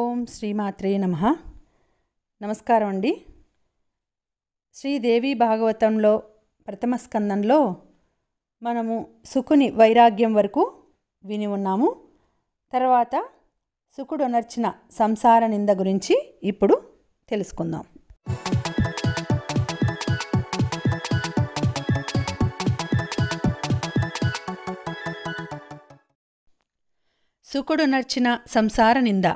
ఓం శ్రీమాత్రే నమః. నమస్కారం అండి. శ్రీదేవి భాగవతంలో ప్రథమ స్కందంలో మనము శుకుని వైరాగ్యం వరకు విని ఉన్నాము. తర్వాత శుకుడు నర్చిన సంసార నింద గురించి ఇప్పుడు తెలుసుకుందాం. శుకుడు నర్చిన సంసార నింద.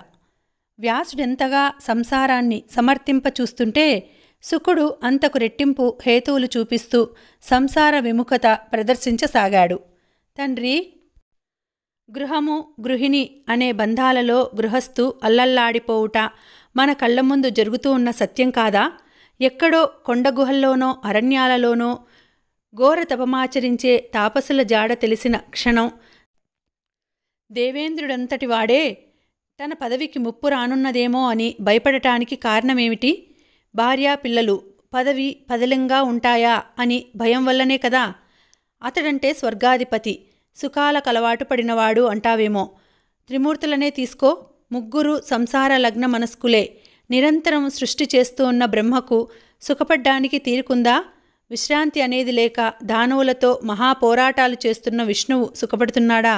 వ్యాసుడెంతగా సంసారాన్ని సమర్థింప చూస్తుంటే శుకుడు అంతకు రెట్టింపు హేతువులు చూపిస్తూ సంసార విముఖత ప్రదర్శించసాగాడు. తండ్రి, గృహము గృహిణి అనే బంధాలలో గృహస్థు అల్లల్లాడిపోవుట మన కళ్ళ ముందు జరుగుతూ ఉన్న సత్యం కాదా? ఎక్కడో కొండగుహల్లోనో అరణ్యాలలోనో ఘోర తపమాచరించే తాపసుల జాడ తెలిసిన క్షణం దేవేంద్రుడంతటి వాడే తన పదవికి ముప్పు రానున్నదేమో అని భయపడటానికి కారణమేమిటి? భార్యా పిల్లలు పదవి పదిలంగా ఉంటాయా అని భయం వల్లనే కదా. అతడంటే స్వర్గాధిపతి, సుఖాల కలవాటు పడినవాడు అంటావేమో. త్రిమూర్తులనే తీసుకో, ముగ్గురు సంసార లగ్న మనస్కులే. నిరంతరం సృష్టి చేస్తూ ఉన్న బ్రహ్మకు సుఖపడ్డానికి తీరుకుందా? విశ్రాంతి అనేది లేక దానవులతో మహాపోరాటాలు చేస్తున్న విష్ణువు సుఖపడుతున్నాడా?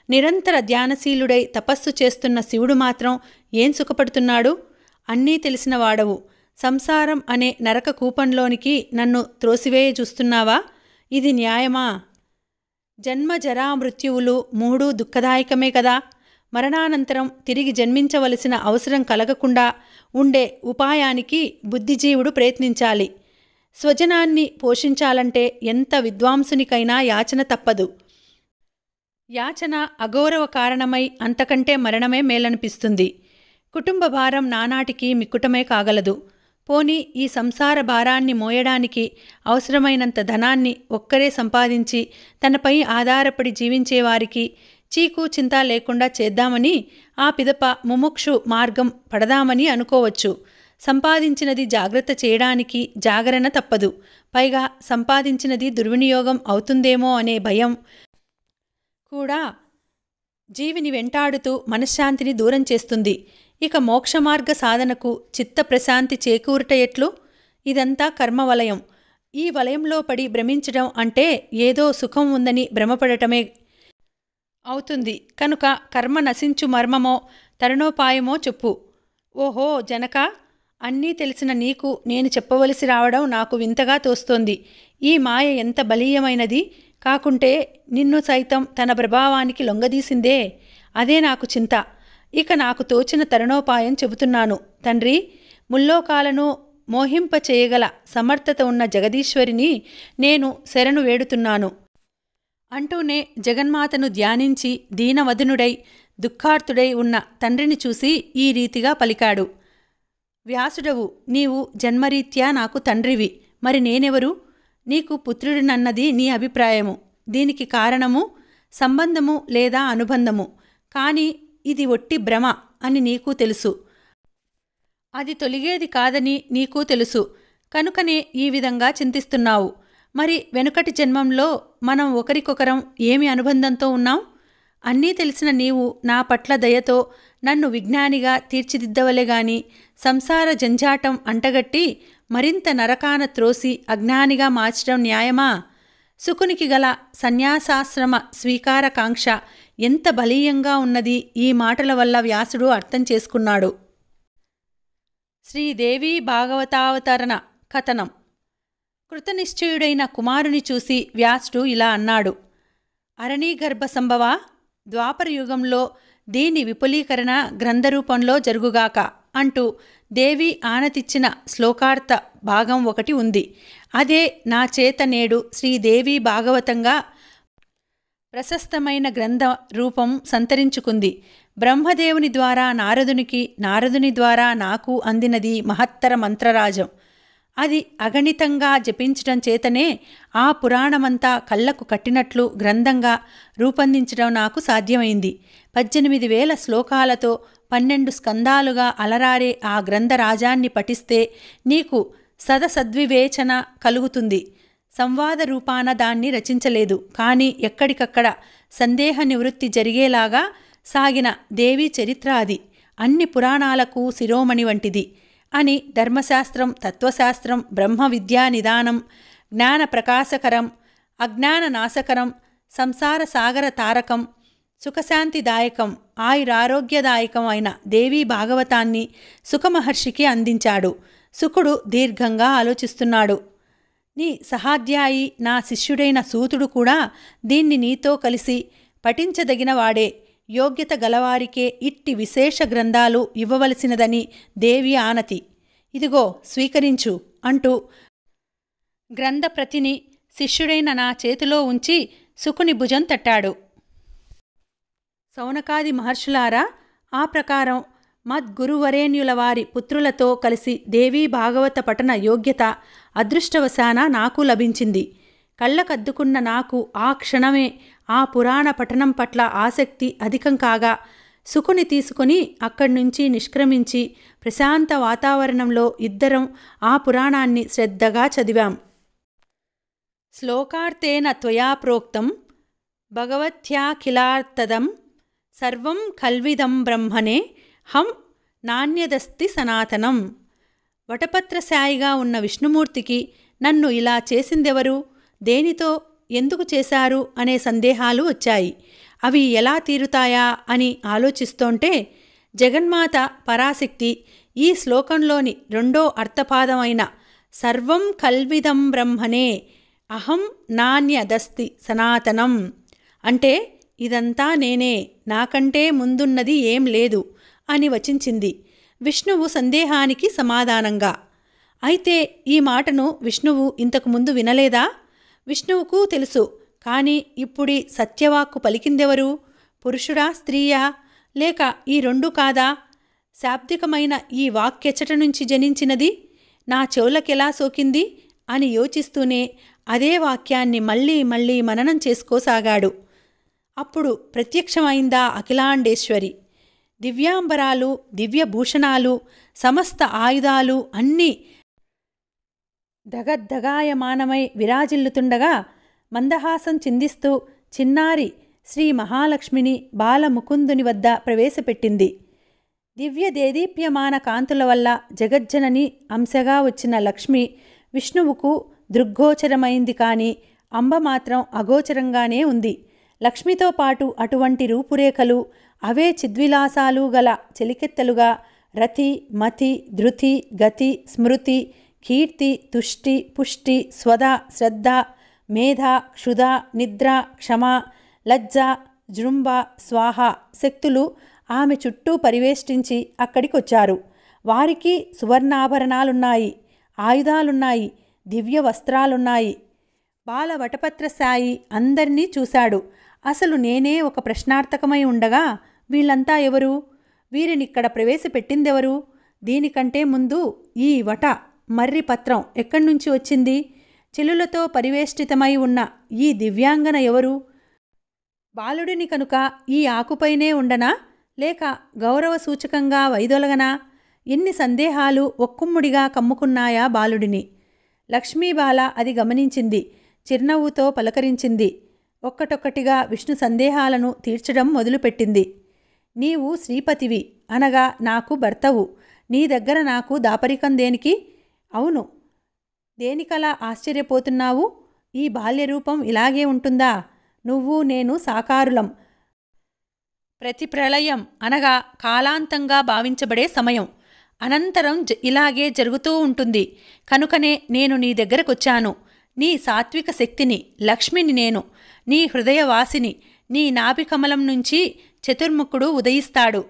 నిరంతర ధ్యానశీలుడై తపస్సు చేస్తున్న శివుడు మాత్రం ఏం సుఖపడుతున్నాడు? అన్నీ తెలిసిన వాడవు. సంసారం అనే నరక కూపంలోనికి నన్ను త్రోసివేయ చూస్తున్నావా? ఇది న్యాయమా? జన్మ జరా మృత్యువులు మూడూ దుఃఖదాయకమే కదా. మరణానంతరం తిరిగి జన్మించవలసిన అవసరం కలగకుండా ఉండే ఉపాయానికి బుద్ధిజీవుడు ప్రయత్నించాలి. స్వజనాన్ని పోషించాలంటే ఎంత విద్వాంసునికైనా యాచన తప్పదు. యాచన అగౌరవ కారణమై అంతకంటే మరణమే మేలనిపిస్తుంది. కుటుంబ భారం నానాటికి మిక్కుటమే కాగలదు. పోనీ ఈ సంసార భారాన్ని మోయడానికి అవసరమైనంత ధనాన్ని ఒక్కరే సంపాదించి తనపై ఆధారపడి జీవించేవారికి చీకు చింత లేకుండా చేద్దామని, ఆ పిదప ముముక్షు మార్గం పడదామని అనుకోవచ్చు. సంపాదించినది జాగ్రత్త చేయడానికి జాగరణ తప్పదు. పైగా సంపాదించినది దుర్వినియోగం అవుతుందేమో అనే భయం కూడా జీవిని వెంటాడుతూ మనశ్శాంతిని దూరం చేస్తుంది. ఇక మోక్షమార్గ సాధనకు చిత్త ప్రశాంతి చేకూరుట ఎట్లు? ఇదంతా కర్మవలయం. ఈ వలయంలో పడి భ్రమించడం అంటే ఏదో సుఖం ఉందని భ్రమపడటమే అవుతుంది. కనుక కర్మ నశించు మర్మమో తరుణోపాయమో చెప్పు. ఓహో జనక, అన్నీ తెలిసిన నీకు నేను చెప్పవలసి రావడం నాకు వింతగా తోస్తోంది. ఈ మాయ ఎంత బలీయమైనది! కాకుంటే నిన్ను సైతం తన ప్రభావానికి లొంగదీసిందే. అదే నాకు చింత. ఇక నాకు తోచిన తరుణోపాయం చెబుతున్నాను. తండ్రి, ముల్లోకాలను మోహింప చేయగల సమర్థత ఉన్న జగదీశ్వరిని నేను శరణు వేడుతున్నాను అంటూనే జగన్మాతను ధ్యానించి దీనవదనుడై దుఃఖార్తుడై ఉన్న తండ్రిని చూసి ఈ రీతిగా పలికాడు. వ్యాసుడవు నీవు జన్మరీత్యా నాకు తండ్రివి. మరి నేనెవరు? నీకు పుత్రుడినన్నది నీ అభిప్రాయము. దీనికి కారణము సంబంధము లేదా అనుబంధము. కాని ఇది ఒట్టి భ్రమ అని నీకు తెలుసు. అది తొలిగేది కాదని నీకు తెలుసు. కనుకనే ఈ విధంగా చింతిస్తున్నావు. మరి వెనుకటి జన్మంలో మనం ఒకరికొకరం ఏమి అనుబంధంతో ఉన్నాం? అన్నీ తెలిసిన నీవు నా పట్ల దయతో నన్ను విజ్ఞానిగా తీర్చిదిద్దవలెగాని సంసార జంజాటం అంటగట్టి మరింత నరకాన త్రోసి అజ్ఞానిగా మార్చడం న్యాయమా? శుకునికి గల సన్యాసాశ్రమ స్వీకారకాంక్ష ఎంత బలీయంగా ఉన్నది ఈ మాటల వల్ల వ్యాసుడు అర్థం చేసుకున్నాడు. శ్రీదేవి భాగవతావతరణ కథనం. కృతనిశ్చయుడైన కుమారుని చూసి వ్యాసుడు ఇలా అన్నాడు. అరణీగర్భ సంభవా, ద్వాపరయుగంలో దీని విపులీకరణ గ్రంథరూపంలో జరుగుగాక అంటూ దేవి ఆనతిచ్చిన శ్లోకార్థ భాగం ఒకటి ఉంది. అదే నా చేత నేడు శ్రీదేవి భాగవతంగా ప్రశస్తమైన గ్రంథ రూపం సంతరించుకుంది. బ్రహ్మదేవుని ద్వారా నారదునికి, నారదుని ద్వారా నాకు అందినది మహత్తర మంత్రరాజం. అది అగణితంగా జపించడం చేతనే ఆ పురాణమంతా కళ్లకు కట్టినట్లు గ్రంథంగా రూపొందించడం నాకు సాధ్యమైంది. 18,000 శ్లోకాలతో 12 స్కందాలుగా అలరారే ఆ గ్రంథరాజాన్ని పఠిస్తే నీకు సదసద్వివేచన కలుగుతుంది. సంవాద రూపాన దాన్ని రచించలేదు. కానీ ఎక్కడికక్కడ సందేహ నివృత్తి జరిగేలాగా సాగిన దేవీ చరిత్ర అది. అన్ని పురాణాలకు శిరోమణి వంటిది అని ధర్మశాస్త్రం, తత్వశాస్త్రం, బ్రహ్మ విద్యా నిదానం, జ్ఞాన ప్రకాశకరం, అజ్ఞాన నాశకరం, సంసార సాగర తారకం, సుఖశాంతిదాయకం, ఆయురారోగ్యదాయకం అయిన దేవీ భాగవతాన్ని సుఖమహర్షికి అందించాడు. సుకుడు దీర్ఘంగా ఆలోచిస్తున్నాడు. నీ సహాధ్యాయి నా శిష్యుడైన సూతుడు కూడా దీన్ని నీతో కలిసి పఠించదగినవాడే. యోగ్యత గలవారికే ఇట్టి విశేష గ్రంథాలు ఇవ్వవలసినదని దేవి ఆనతి. ఇదిగో స్వీకరించు అంటూ గ్రంథప్రతిని శిష్యుడైన నా చేతిలో ఉంచి సుకుని భుజం తట్టాడు. సౌనకాది మహర్షులారా, ఆ ప్రకారం మద్గురువరేణ్యుల వారి పుత్రులతో కలిసి దేవీ భాగవత పఠన యోగ్యత అదృష్టవశాన నాకు లభించింది. కళ్ళకద్దుకున్న నాకు ఆ క్షణమే ఆ పురాణ పఠనం పట్ల ఆసక్తి అధికం కాగా సుకుని తీసుకుని అక్కడ్నుంచి నిష్క్రమించి ప్రశాంత వాతావరణంలో ఇద్దరం ఆ పురాణాన్ని శ్రద్ధగా చదివాం. శ్లోకార్తేన త్వయా ప్రోక్తం భగవత్యాఖిలార్థదం సర్వం కల్విదం బ్రహ్మణే హం నాణ్యదస్తి సనాతనం. వటపత్రశాయిగా ఉన్న విష్ణుమూర్తికి నన్ను ఇలా చేసిందెవరు, దేనితో, ఎందుకు చేశారు అనే సందేహాలు వచ్చాయి. అవి ఎలా తీరుతాయా అని ఆలోచిస్తోంటే జగన్మాత పరాశక్తి ఈ శ్లోకంలోని రెండో అర్థపాదమైన సర్వం కల్విదం బ్రహ్మణే అహం నాణ్యదస్తి సనాతనం అంటే ఇదంతా నేనే, నాకంటే ముందున్నది ఏం లేదు అని వచించింది విష్ణువు సందేహానికి సమాధానంగా. అయితే ఈ మాటను విష్ణువు ఇంతకుముందు వినలేదా? విష్ణువుకు తెలుసు. కానీ ఇప్పుడీ సత్యవాక్కు పలికిందెవరు? పురుషుడా, స్త్రీయా, లేక ఈ రెండూ కాదా? శాబ్దికమైన ఈ వాక్యెచ్చట నుంచి జనించినది? నా చెవులకెలా సోకింది అని యోచిస్తూనే అదే వాక్యాన్ని మళ్ళీ మళ్ళీ మననం చేసుకోసాగాడు. అప్పుడు ప్రత్యక్షమైందా అఖిలాండేశ్వరి. దివ్యాంబరాలు, దివ్యభూషణాలు, సమస్త ఆయుధాలు అన్నీ దగద్దగాయమానమై విరాజిల్లుతుండగా మందహాసం చిందిస్తూ చిన్నారి శ్రీ మహాలక్ష్మిని బాలముకుందుని వద్ద ప్రవేశపెట్టింది. దివ్య దేదీప్యమాన కాంతుల వల్ల జగజ్జనని అంశగా వచ్చిన లక్ష్మి విష్ణువుకు దృగ్గోచరమైంది. కాని అంబ మాత్రం అగోచరంగానే ఉంది. లక్ష్మితో పాటు అటువంటి రూపురేఖలు, అవే చిద్విలాసాలు గల చెలికెత్తలుగా రతి, మతి, ధృతి, గతి, స్మృతి, కీర్తి, తుష్టి, పుష్టి, స్వద, శ్రద్ధ, మేధ, క్షుధ, నిద్ర, క్షమ, లజ్జ, జృంభ, స్వాహ శక్తులు ఆమె చుట్టూ పరివేష్టించి అక్కడికొచ్చారు. వారికి సువర్ణాభరణాలున్నాయి, ఆయుధాలున్నాయి, దివ్య వస్త్రాలున్నాయి. బాల వటపత్రశాయి అందర్నీ చూశాడు. అసలు నేనే ఒక ప్రశ్నార్థకమై ఉండగా వీళ్ళంతా ఎవరు? వీరినిక్కడ ప్రవేశపెట్టిందెవరు? దీనికంటే ముందు ఈ వట మర్రి పత్రం ఎక్కడ్నుంచి వచ్చింది? చెలులతో పరివేష్టితమై ఉన్న ఈ దివ్యాంగన ఎవరు? బాలుడిని కనుక ఈ ఆకుపైనే ఉండనా, లేక గౌరవ సూచకంగా వైదొలగనా? ఎన్ని సందేహాలు ఒక్కుమ్ముడిగా కమ్ముకున్నాయా బాలుడిని. లక్ష్మీబాల అది గమనించింది. చిరునవ్వుతో పలకరించింది. ఒక్కటొక్కటిగా విష్ణు సందేహాలను తీర్చడం మొదలుపెట్టింది. నీవు శ్రీపతివి, అనగా నాకు భర్తవు. నీ దగ్గర నాకు దాపరికం దేనికి? అవును, దేనికలా ఆశ్చర్యపోతున్నావు? ఈ బాల్యరూపం ఇలాగే ఉంటుందా? నువ్వు నేను సాకారులం. ప్రతి ప్రళయం అనగా కాలాంతంగా భావించబడే సమయం అనంతరం ఇలాగే జరుగుతూ ఉంటుంది. కనుకనే నేను నీ దగ్గరకొచ్చాను. నీ సాత్విక శక్తిని, లక్ష్మిని నేను, నీ హృదయవాసిని. నీ నాభికమలం నుంచి చతుర్ముఖుడు ఉదయిస్తాడు.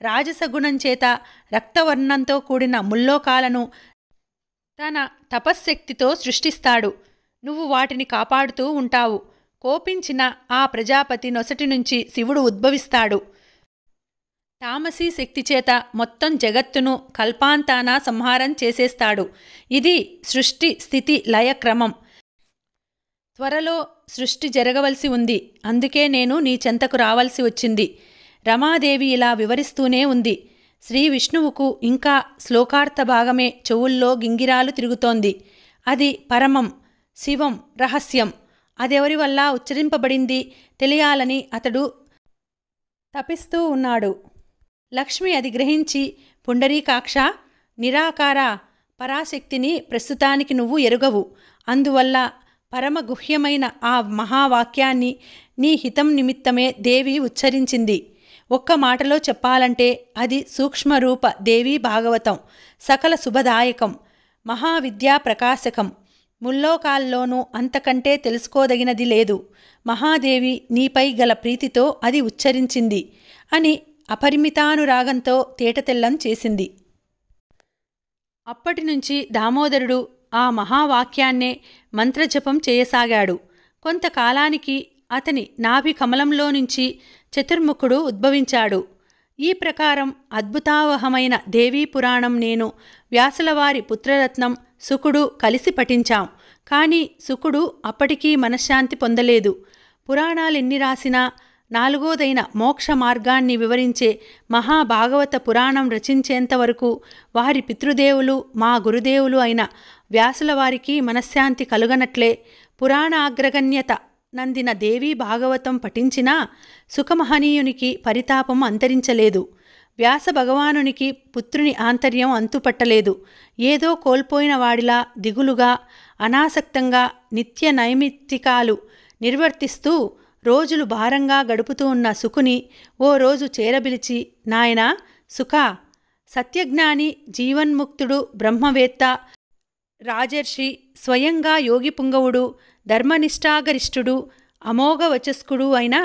రాజసగుణం చేత రక్తవర్ణంతో కూడిన ముల్లోకాలను తన తపశ్శక్తితో సృష్టిస్తాడు. నువ్వు వాటిని కాపాడుతూ ఉంటావు. కోపించిన ఆ ప్రజాపతి నొసటి నుంచి శివుడు ఉద్భవిస్తాడు. తామసీ శక్తి చేత మొత్తం జగత్తును కల్పాంతాన సంహారం చేసేస్తాడు. ఇది సృష్టి స్థితి లయ క్రమం. త్వరలో సృష్టి జరగవలసి ఉంది. అందుకే నేను నీ చెంతకు రావలసి వచ్చింది. రమాదేవి ఇలా వివరిస్తూనే ఉంది. శ్రీ విష్ణువుకు ఇంకా శ్లోకార్థ భాగమే చెవుల్లో గింగిరాలు తిరుగుతోంది. అది పరమం, శివం, రహస్యం. అదెవరి వల్ల ఉచ్చరింపబడింది తెలియాలని అతడు తపిస్తూ ఉన్నాడు. లక్ష్మి అది గ్రహించి, పుండరీకాక్ష, నిరాకార పరాశక్తిని ప్రస్తుతానికి నువ్వు ఎరుగవు. అందువల్ల పరమగుహ్యమైన ఆ మహావాక్యాన్ని నీ హితం నిమిత్తమే దేవి ఉచ్చరించింది. ఒక్క మాటలో చెప్పాలంటే అది సూక్ష్మరూప దేవీ భాగవతం, సకల శుభదాయకం, మహావిద్యా ప్రకాశకం. ముల్లోకాల్లోనూ అంతకంటే తెలుసుకోదగినది లేదు. మహాదేవి నీపై గల ప్రీతితో అది ఉచ్చరించింది అని అపరిమితానురాగంతో తేటతెల్లం చేసింది. అప్పటినుంచి దామోదరుడు ఆ మహావాక్యాన్నే మంత్రజపం చేయసాగాడు. కొంతకాలానికి అతని నాభి కమలంలో నుంచి చతుర్ముఖుడు ఉద్భవించాడు. ఈ ప్రకారం అద్భుతావహమైన దేవీ పురాణం నేను, వ్యాసులవారి పుత్రరత్నం శుకుడు కలిసి పఠించాం. కానీ శుకుడు అప్పటికీ మనశ్శాంతి పొందలేదు. పురాణాలెన్ని రాసినా నాలుగోదైన మోక్ష మార్గాన్ని వివరించే మహాభాగవత పురాణం రచించేంతవరకు వారి పితృదేవులు, మా గురుదేవులు అయిన వ్యాసులవారికి మనశ్శాంతి కలుగనట్లే పురాణాగ్రగణ్యత నందిన దేవీ భాగవతం పఠించినా సుఖమహనీయునికి పరితాపం అంతరించలేదు. వ్యాస భగవానునికి పుత్రుని ఆంతర్యం అంతుపట్టలేదు. ఏదో కోల్పోయిన వాడిలా దిగులుగా, అనాసక్తంగా నిత్య నైమిత్తికాలు నిర్వర్తిస్తూ రోజులు భారంగా గడుపుతూ ఉన్న శుకుని ఓ రోజు చేరబిలిచి, నాయనా సుఖా, సత్యజ్ఞాని, జీవన్ముక్తుడు, బ్రహ్మవేత్త, రాజర్షి, స్వయంగా యోగిపుంగవుడు, ధర్మనిష్టాగరిష్ఠుడు, అమోఘవచస్కుడు అయిన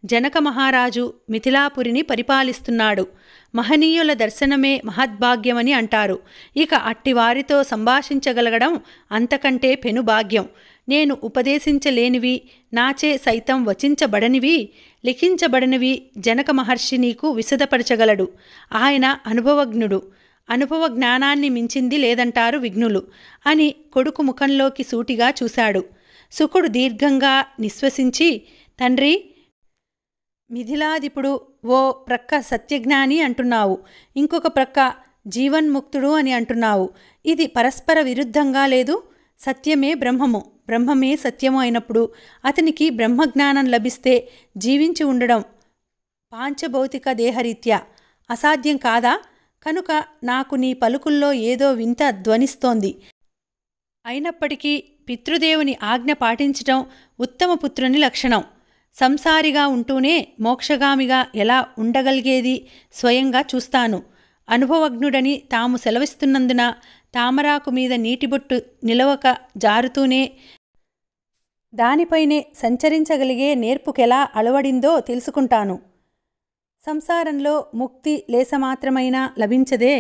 జనక మహారాజు మిథిలాపురిని పరిపాలిస్తున్నాడు. మహనీయుల దర్శనమే మహద్భాగ్యమని అంటారు. ఇక అట్టివారితో సంభాషించగలగడం అంతకంటే పెనుభాగ్యం. నేను ఉపదేశించలేనివి, నాచే సైతం వచించబడనివి, లిఖించబడనివి జనక మహర్షి నీకు విశదపరచగలడు. ఆయన అనుభవజ్ఞుడు. అనుభవ జ్ఞానాన్ని మించింది లేదంటారు విఘ్నులు అని కొడుకు ముఖంలోకి సూటిగా చూశాడు. శుకుడు దీర్ఘంగా నిశ్వసించి, తండ్రి, మిథిలాధిపుడు ఓ ప్రక్క సత్యజ్ఞాని అంటున్నావు, ఇంకొక ప్రక్క జీవన్ముక్తుడు అని అంటున్నావు. ఇది పరస్పర విరుద్ధంగా లేదు? సత్యమే బ్రహ్మము, బ్రహ్మమే సత్యము అయినప్పుడు అతనికి బ్రహ్మజ్ఞానం లభిస్తే జీవించి ఉండడం పాంచభౌతిక దేహరీత్యా అసాధ్యం కాదా? కనుక నాకు నీ పలుకుల్లో ఏదో వింత ధ్వనిస్తోంది. అయినప్పటికీ పితృదేవుని ఆజ్ఞ పాటించటం ఉత్తమపుత్రుని లక్షణం. సంసారిగా ఉంటూనే మోక్షగామిగా ఎలా ఉండగలిగేది స్వయంగా చూస్తాను. అనుభవజ్ఞుడని తాము సెలవిస్తున్నందున తామరాకు మీద నీటిబొట్టు నిలవక జారుతూనే దానిపైనే సంచరించగలిగే నేర్పుకెలా అలవడిందో తెలుసుకుంటాను. సంసారంలో ముక్తి లేసమాత్రమైనా లభించదే.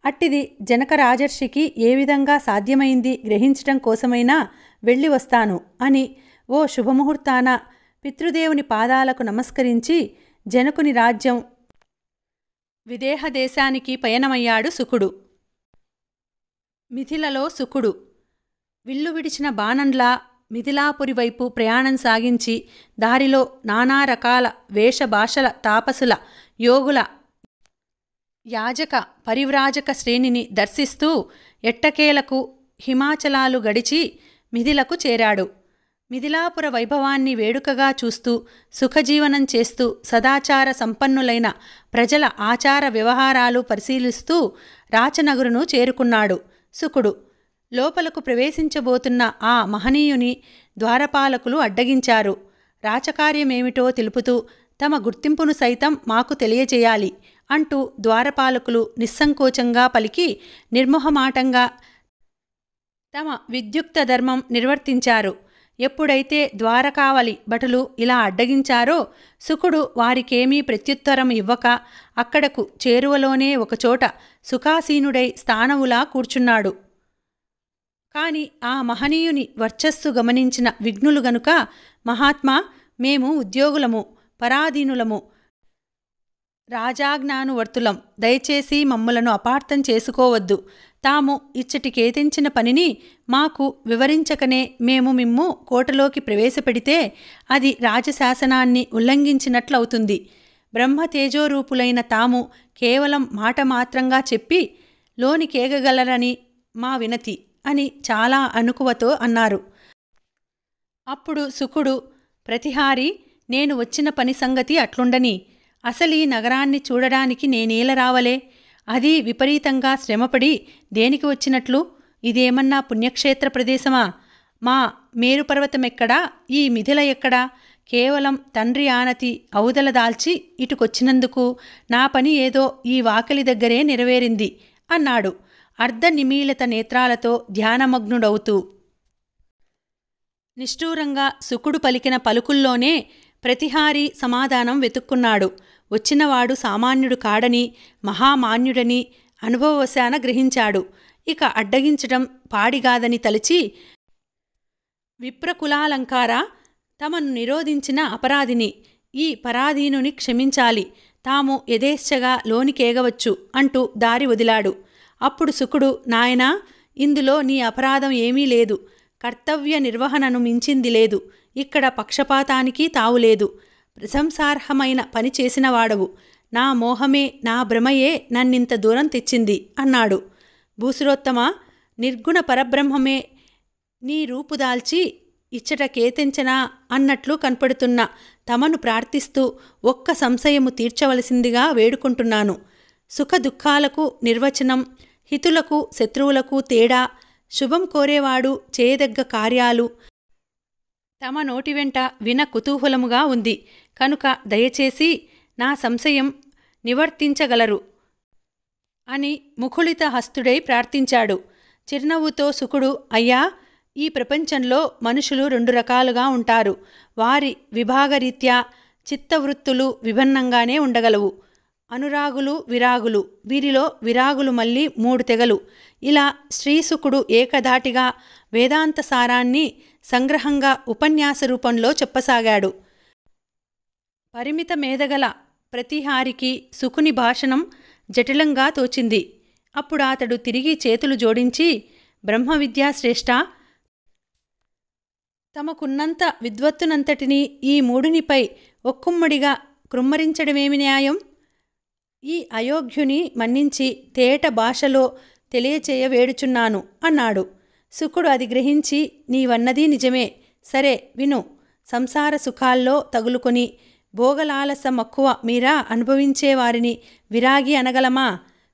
అట్టిది జనక రాజర్షికి ఏ విధంగా సాధ్యమైంది గ్రహించటం కోసమైనా వెళ్ళి వస్తాను అని ఓ శుభముహూర్తాన పితృదేవుని పాదాలకు నమస్కరించి జనకుని రాజ్యం విదేహదేశానికి పయనమయ్యాడు శుకుడు. మిథిలలో శుకుడు విల్లు విడిచిన బాణంలా మిథిలాపురి వైపు ప్రయాణం సాగించి దారిలో నానా రకాల వేషభాషల తాపసుల, యోగుల, యాజక, పరివ్రాజక శ్రేణిని దర్శిస్తూ ఎట్టకేలకు హిమాచలాలు గడిచి మిథిలకు చేరాడు. మిథిలాపుర వైభవాన్ని వేడుకగా చూస్తూ సుఖజీవనం చేస్తూ సదాచార సంపన్నులైన ప్రజల ఆచార వ్యవహారాలు పరిశీలిస్తూ రాచనగరును చేరుకున్నాడు శుకుడు. లోపలకు ప్రవేశించబోతున్న ఆ మహనీయుని ద్వారపాలకులు అడ్డగించారు. రాచకార్యమేమిటో తెలుపుతూ తమ గుర్తింపును సైతం మాకు తెలియజేయాలి అంటూ ద్వారపాలకులు నిస్సంకోచంగా పలికి నిర్మోహమాటంగా తమ విద్యుక్త ధర్మం నిర్వర్తించారు. ఎప్పుడైతే ద్వారకావలి భటులు ఇలా అడ్డగించారో శుకుడు వారికేమీ ప్రత్యుత్తరం ఇవ్వక అక్కడకు చేరువలోనే ఒకచోట సుఖాసీనుడై స్థానవులా కూర్చున్నాడు. కాని ఆ మహనీయుని వర్చస్సు గమనించిన విఘ్నులు గనుక, మహాత్మా, మేము ఉద్యోగులము, పరాధీనులము, రాజాజ్ఞానువర్తులం, దయచేసి మమ్ములను అపార్థం చేసుకోవద్దు. తాము ఇచ్చటికేతించిన పనిని మాకు వివరించకనే మేము మిమ్ము కోటలోకి ప్రవేశపెడితే అది రాజశాసనాన్ని ఉల్లంఘించినట్లవుతుంది. బ్రహ్మతేజోరూపులైన తాము కేవలం మాట మాత్రంగా చెప్పి లోనికేగగలరని మా వినతి అని చాలా అణకువతో అన్నారు. అప్పుడు శుకుడు, ప్రతిహారి, నేను వచ్చిన పని సంగతి అట్లుండని, అసలీ నగరాన్ని చూడడానికి నేనేల రావలే? అది విపరీతంగా శ్రమపడి దేనికి వచ్చినట్లు? ఇదేమన్నా పుణ్యక్షేత్ర ప్రదేశమా? మా మేరుపర్వతమెక్కడా? ఈ మిథిల ఎక్కడా? కేవలం తండ్రి ఆనతి ఔదల దాల్చి ఇటుకొచ్చినందుకు నా పని ఏదో ఈ వాకిలి దగ్గరే నెరవేరింది అన్నాడు అర్ధనిమీలిత నేత్రాలతో ధ్యానమగ్నుడవుతూ. నిష్ఠూరంగా శుకుడు పలికిన పలుకుల్లోనే ప్రతిహారి సమాధానం వెతుక్కున్నాడు. వచ్చినవాడు సామాన్యుడు కాడని, మహామాన్యుడని అనుభవవశాన గ్రహించాడు. ఇక అడ్డగించటం పాడిగాదని తలచి, విప్రకులాలంకార, తమను నిరోధించిన అపరాధిని, ఈ పరాధీనుని క్షమించాలి, తాము యథేచ్ఛగా లోనికేగవచ్చు అంటూ దారి వదిలాడు. అప్పుడు శుకుడు, నాయనా, ఇందులో నీ అపరాధం ఏమీ లేదు. కర్తవ్య నిర్వహణను మించింది లేదు. ఇక్కడ పక్షపాతానికి తావులేదు. ప్రశంసార్హమైన పని చేసినవాడవు. నా మోహమే, నా భ్రమయే నన్నింత దూరం తెచ్చింది అన్నాడు. భూసురోత్తమ, నిర్గుణ పరబ్రహ్మమే నీ రూపుదాల్చి ఇచ్చట కేతించనా అన్నట్లు కనపడుతున్న తమను ప్రార్థిస్తూ ఒక్క సంశయము తీర్చవలసిందిగా వేడుకుంటున్నాను. సుఖదుఖాలకు నిర్వచనం, హితులకు శత్రువులకు తేడా, శుభం కోరేవాడు చేయదగ్గ కార్యాలు తమ నోటి వెంట విన కుతూహలముగా ఉంది. కనుక దయచేసి నా సంశయం నివర్తించగలరు అని ముఖుళిత హస్తుడై ప్రార్థించాడు. చిరునవ్వుతో శుకుడు, అయ్యా, ఈ ప్రపంచంలో మనుషులు 2 రకాలుగా ఉంటారు. వారి విభాగరీత్యా చిత్తవృత్తులు విభిన్నంగానే ఉండగలవు. అనురాగులు, విరాగులు. వీరిలో విరాగులు మళ్ళీ 3 తెగలు. ఇలా శ్రీశుకుడు ఏకధాటిగా వేదాంత సారాన్ని సంగ్రహంగా ఉపన్యాస రూపంలో చెప్పసాగాడు. పరిమిత మేధగల ప్రతిహారికి శుకుని భాషణం జటిలంగా తోచింది. అప్పుడాతడు తిరిగి చేతులు జోడించి, బ్రహ్మవిద్యాశ్రేష్ఠ, తమకున్నంత విద్వత్తునంతటినీ ఈ 3నిపై ఒక్కుమ్మడిగా కృమ్మరించడమేమి న్యాయం? ఈ అయోగ్యుని మన్నించి తేట భాషలో తెలియచేయ వేడుచున్నాను అన్నాడు. శుకుడు అది గ్రహించి, నీవన్నది నిజమే. సరే విను. సంసార సుఖాల్లో తగులుకొని భోగలాలస మక్కువ మీరా అనుభవించేవారిని విరాగి అనగలమా?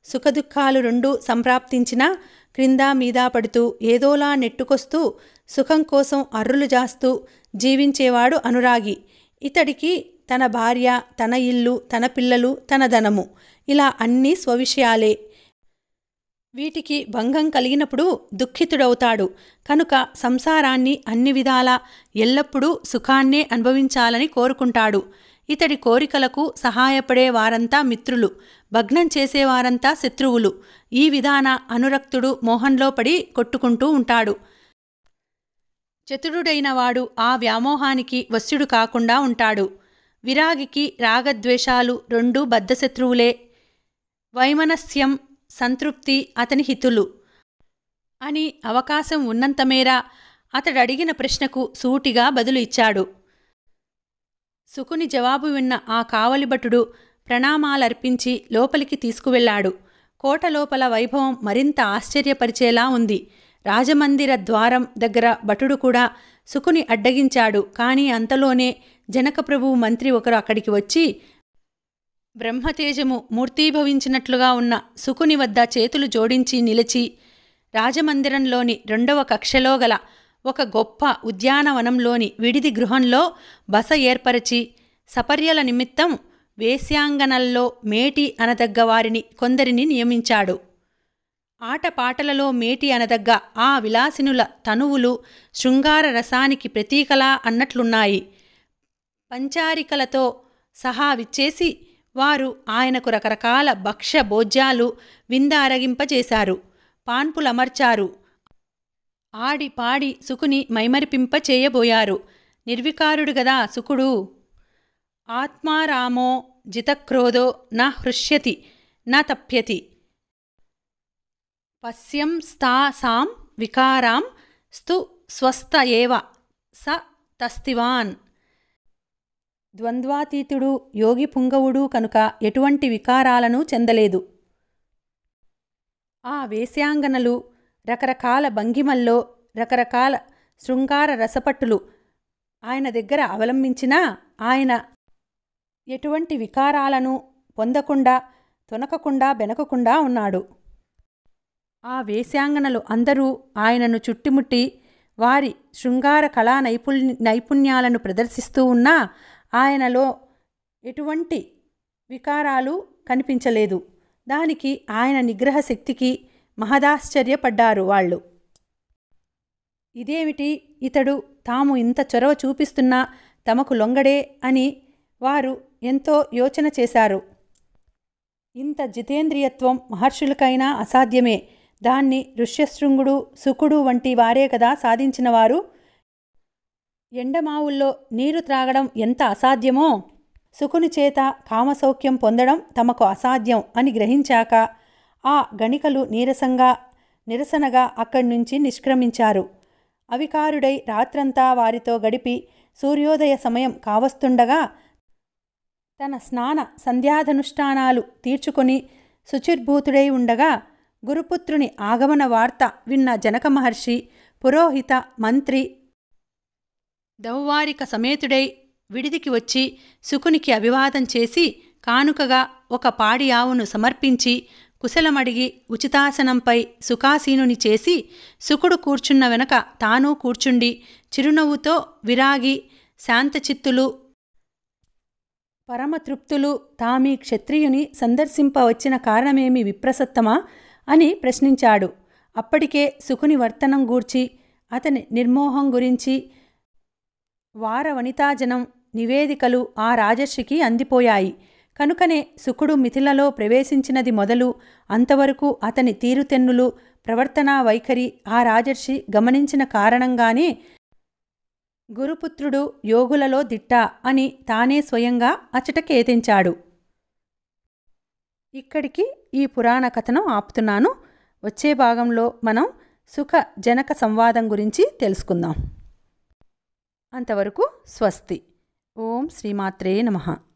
సుఖదుఖాలు 2 సంప్రాప్తించినా క్రింద మీద పడుతూ ఏదోలా నెట్టుకొస్తూ సుఖం కోసం అర్రులు జాస్తూ జీవించేవాడు అనురాగి. ఇతడికి తన భార్య, తన ఇల్లు, తన పిల్లలు, తన ధనము, ఇలా అన్నీ స్వవిషయాలే. వీటికి భంగం కలిగినప్పుడు దుఃఖితుడవుతాడు. కనుక సంసారాన్ని అన్ని విధాలా ఎల్లప్పుడూ సుఖాన్నే అనుభవించాలని కోరుకుంటాడు. ఇతడి కోరికలకు సహాయపడే వారంతా మిత్రులు, భగ్నం చేసేవారంతా శత్రువులు. ఈ విధాన అనురక్తుడు మోహంలో పడి కొట్టుకుంటూ ఉంటాడు. చతురుడైనవాడు ఆ వ్యామోహానికి వశ్యుడు కాకుండా ఉంటాడు. విరాగికి రాగద్వేషాలు 2 బద్ధశత్రువులే. వైమనస్యం, సంతృప్తి అతని హితులు అని అవకాశం ఉన్నంతమేర అతడడిగిన ప్రశ్నకు సూటిగా బదులు ఇచ్చాడు. శుకుని జవాబు విన్న ఆ కావలిభటుడు ప్రణామాలర్పించి లోపలికి తీసుకువెళ్లాడు. కోటలోపల వైభవం మరింత ఆశ్చర్యపరిచేలా ఉంది. రాజమందిర ద్వారం దగ్గర భటుడు కూడా శుకుని అడ్డగించాడు. కాని అంతలోనే జనకప్రభువు మంత్రి ఒకరు అక్కడికి వచ్చి బ్రహ్మతేజము మూర్తీభవించినట్లుగా ఉన్న శుకుని వద్ద చేతులు జోడించి నిలిచి, రాజమందిరంలోని 2వ కక్షలో గల ఒక గొప్ప ఉద్యానవనంలోని విడిది గృహంలో బస ఏర్పరచి సపర్యల నిమిత్తం వేశ్యాంగనల్లో మేటి అనదగ్గ వారిని కొందరిని నియమించాడు. ఆటపాటలలో మేటి అనదగ్గ ఆ విలాసినుల తనువులు శృంగార రసానికి ప్రతీకలా అన్నట్లున్నాయి. పంచారికలతో సహా విచ్చేసి వారు ఆయనకు రకరకాల భక్ష్య భోజ్యాలు విందారగింపచేశారు. పాన్పులమర్చారు. ఆడి పాడి శుకుని మైమరిపింప చేయబోయారు. నిర్వికారుడు గదా శుకుడు. ఆత్మారామో జితక్రోధో న హృష్యతి న తప్యతి. పశ్యం స్తాసాం వికారాం స్తు స్వస్థ ఏవ స తస్తివాన్. ద్వంద్వాతీతుడు, యోగి పుంగవుడు కనుక ఎటువంటి వికారాలను చెందలేదు. ఆ వేశ్యాంగనలు రకరకాల భంగిమల్లో రకరకాల శృంగార రసపట్టులు ఆయన దగ్గర అవలంబించినా ఆయన ఎటువంటి వికారాలను పొందకుండా తొనకకుండా బెనకకుండా ఉన్నాడు. ఆ వేశ్యాంగనలు అందరూ ఆయనను చుట్టుముట్టి వారి శృంగార కళా నైపుణ్యాలను ప్రదర్శిస్తూ ఉన్నా ఆయనలో ఎటువంటి వికారాలు కనిపించలేదు. దానికి ఆయన నిగ్రహ శక్తికి మహదాశ్చర్యపడ్డారు వాళ్ళు. ఇదేమిటి, ఇతడు తాము ఇంత చొరవ చూపిస్తున్నా తమకు లొంగడే అని వారు ఎంతో యోచన చేశారు. ఇంత జితేంద్రియత్వం మహర్షులకైనా అసాధ్యమే. దాన్ని ఋష్యశృంగుడు, శుకుడు వంటి వారే కదా సాధించినవారు. ఎండమావుల్లో నీరు త్రాగడం ఎంత అసాధ్యమో శుకుని చేత కామసౌఖ్యం పొందడం తమకు అసాధ్యం అని గ్రహించాక ఆ గణికలు నిరసనగా అక్కడి నుంచి నిష్క్రమించారు. అవికారుడై రాత్రంతా వారితో గడిపి సూర్యోదయ సమయం కావస్తుండగా తన స్నాన సంధ్యాధనుష్ఠానాలు తీర్చుకొని శుచిర్భూతుడై ఉండగా గురుపుత్రుని ఆగమన వార్త విన్న జనక మహర్షి పురోహిత మంత్రి దౌవారిక సమేతుడై విడిదికి వచ్చి శుకునికి అభివాదం చేసి కానుకగా ఒక పాడి ఆవును సమర్పించి కుశలమడిగి ఉచితాసనంపై సుఖాసీనుని చేసి శుకుడు కూర్చున్న వెనక తానూ కూర్చుండి చిరునవ్వుతో విరాగి శాంతచిత్తులు పరమతృప్తులు తామీ క్షత్రియుని సందర్శింపవచ్చిన కారణమేమి విప్రసత్తమా అని ప్రశ్నించాడు. అప్పటికే శుకుని వర్తనం గూర్చి అతని నిర్మోహం గురించి వారవనితాజనం నివేదికలు ఆ రాజర్షికి అందిపోయాయి. కనుకనే శుకుడు మిథిలలో ప్రవేశించినది మొదలు అంతవరకు అతని తీరుతెన్నులు ప్రవర్తనా వైఖరి ఆ రాజర్షి గమనించిన కారణంగానే గురుపుత్రుడు యోగులలో దిట్ట అని తానే స్వయంగా అచట కేతించాడు. ఇక్కడికి ఈ పురాణ కథనం ఆపుతున్నాను. వచ్చే భాగంలో మనం సుఖ జనక సంవాదం గురించి తెలుసుకుందాం. అంతవరకు స్వస్తి. ఓం శ్రీమాత్రే నమః.